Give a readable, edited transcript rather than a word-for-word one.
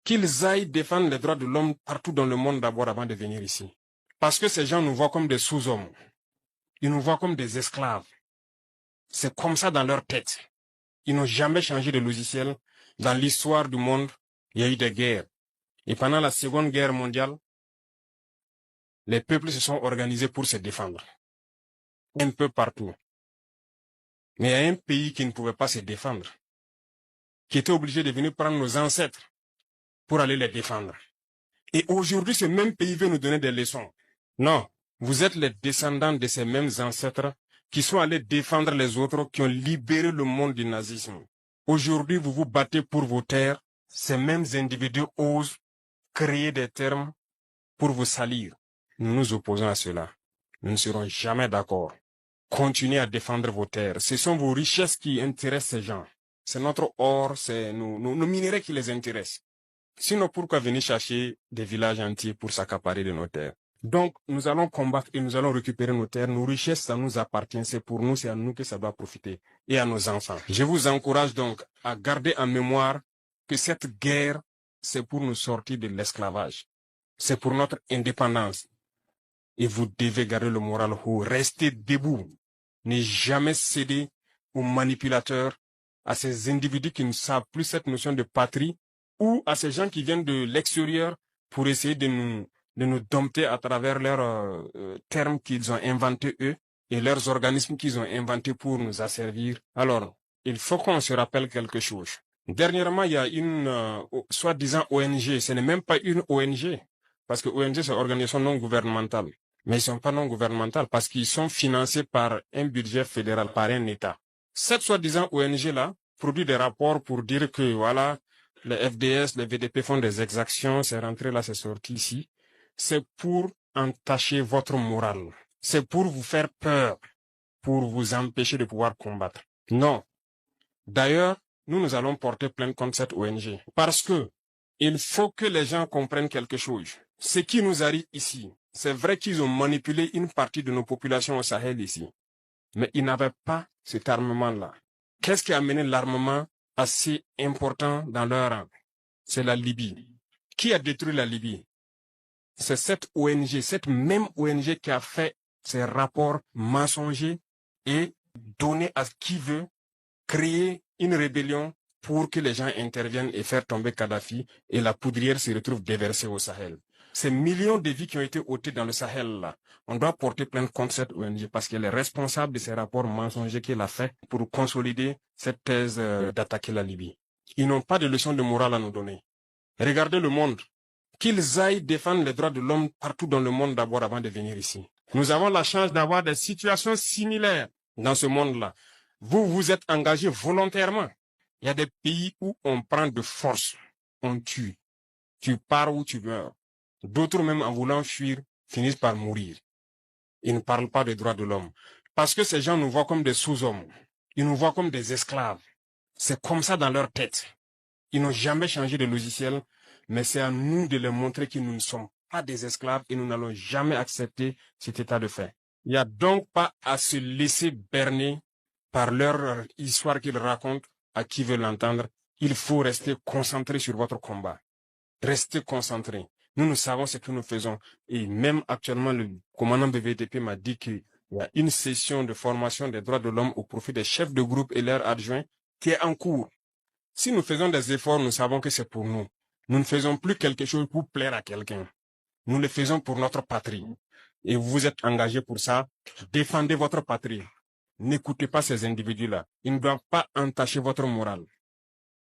qu'ils aillent défendre les droits de l'homme partout dans le monde d'abord avant de venir ici. Parce que ces gens nous voient comme des sous-hommes. Ils nous voient comme des esclaves. C'est comme ça dans leur tête. Ils n'ont jamais changé de logiciel. Dans l'histoire du monde, il y a eu des guerres. Et pendant la Seconde Guerre mondiale, les peuples se sont organisés pour se défendre. Un peu partout. Mais il y a un pays qui ne pouvait pas se défendre, qui était obligé de venir prendre nos ancêtres pour aller les défendre. Et aujourd'hui, ce même pays veut nous donner des leçons. Non, vous êtes les descendants de ces mêmes ancêtres qui sont allés défendre les autres, qui ont libéré le monde du nazisme. Aujourd'hui, vous vous battez pour vos terres. Ces mêmes individus osent créer des termes pour vous salir. Nous nous opposons à cela. Nous ne serons jamais d'accord. Continuez à défendre vos terres. Ce sont vos richesses qui intéressent ces gens. C'est notre or, c'est nos minéraux qui les intéressent. Sinon, pourquoi venir chercher des villages entiers pour s'accaparer de nos terres? Donc, nous allons combattre et nous allons récupérer nos terres. Nos richesses, ça nous appartient. C'est pour nous, c'est à nous que ça doit profiter. Et à nos enfants. Je vous encourage donc à garder en mémoire que cette guerre, c'est pour nous sortir de l'esclavage. C'est pour notre indépendance. Et vous devez garder le moral haut. Restez debout. Ne jamais céder aux manipulateurs, à ces individus qui ne savent plus cette notion de patrie, ou à ces gens qui viennent de l'extérieur pour essayer de nous dompter à travers leurs termes qu'ils ont inventés eux et leurs organismes qu'ils ont inventés pour nous asservir. Alors, il faut qu'on se rappelle quelque chose. Dernièrement, il y a une soi-disant ONG. Ce n'est même pas une ONG, parce que ONG, c'est organisation non gouvernementale. Mais ils sont pas non gouvernementales parce qu'ils sont financés par un budget fédéral, par un État. Cette soi-disant ONG-là produit des rapports pour dire que, voilà, les FDS, les VDP font des exactions, c'est rentré là, c'est sorti ici. C'est pour entacher votre morale. C'est pour vous faire peur, pour vous empêcher de pouvoir combattre. Non. D'ailleurs, nous allons porter plainte contre cette ONG. Parce que il faut que les gens comprennent quelque chose. Ce qui nous arrive ici, c'est vrai qu'ils ont manipulé une partie de nos populations au Sahel ici. Mais ils n'avaient pas cet armement-là. Qu'est-ce qui a amené l'armement assez important dans leur rang? C'est la Libye. Qui a détruit la Libye? C'est cette ONG, cette même ONG qui a fait ces rapports mensongers et donné à qui veut créer une rébellion pour que les gens interviennent et faire tomber Kadhafi et la poudrière se retrouve déversée au Sahel. Ces millions de vies qui ont été ôtées dans le Sahel là, on doit porter plainte contre cette ONG parce qu'elle est responsable de ces rapports mensongers qu'elle a fait pour consolider cette thèse d'attaquer la Libye. Ils n'ont pas de leçon de morale à nous donner. Regardez le monde. Qu'ils aillent défendre les droits de l'homme partout dans le monde d'abord avant de venir ici. Nous avons la chance d'avoir des situations similaires dans ce monde-là. Vous vous êtes engagés volontairement. Il y a des pays où on prend de force, on tue. Tu pars ou tu meurs. D'autres même en voulant fuir finissent par mourir. Ils ne parlent pas des droits de l'homme. Parce que ces gens nous voient comme des sous-hommes. Ils nous voient comme des esclaves. C'est comme ça dans leur tête. Ils n'ont jamais changé de logiciel, mais c'est à nous de leur montrer que nous ne sommes pas des esclaves et nous n'allons jamais accepter cet état de fait. Il n'y a donc pas à se laisser berner par leur histoire qu'ils racontent à qui veut l'entendre. Il faut rester concentré sur votre combat. Restez concentré. Nous savons ce que nous faisons. Et même actuellement, le commandant BVTP m'a dit qu'il y a une session de formation des droits de l'homme au profit des chefs de groupe et leurs adjoints qui est en cours. Si nous faisons des efforts, nous savons que c'est pour nous. Nous ne faisons plus quelque chose pour plaire à quelqu'un. Nous le faisons pour notre patrie. Et vous vous êtes engagés pour ça. Défendez votre patrie. N'écoutez pas ces individus-là. Ils ne doivent pas entacher votre morale.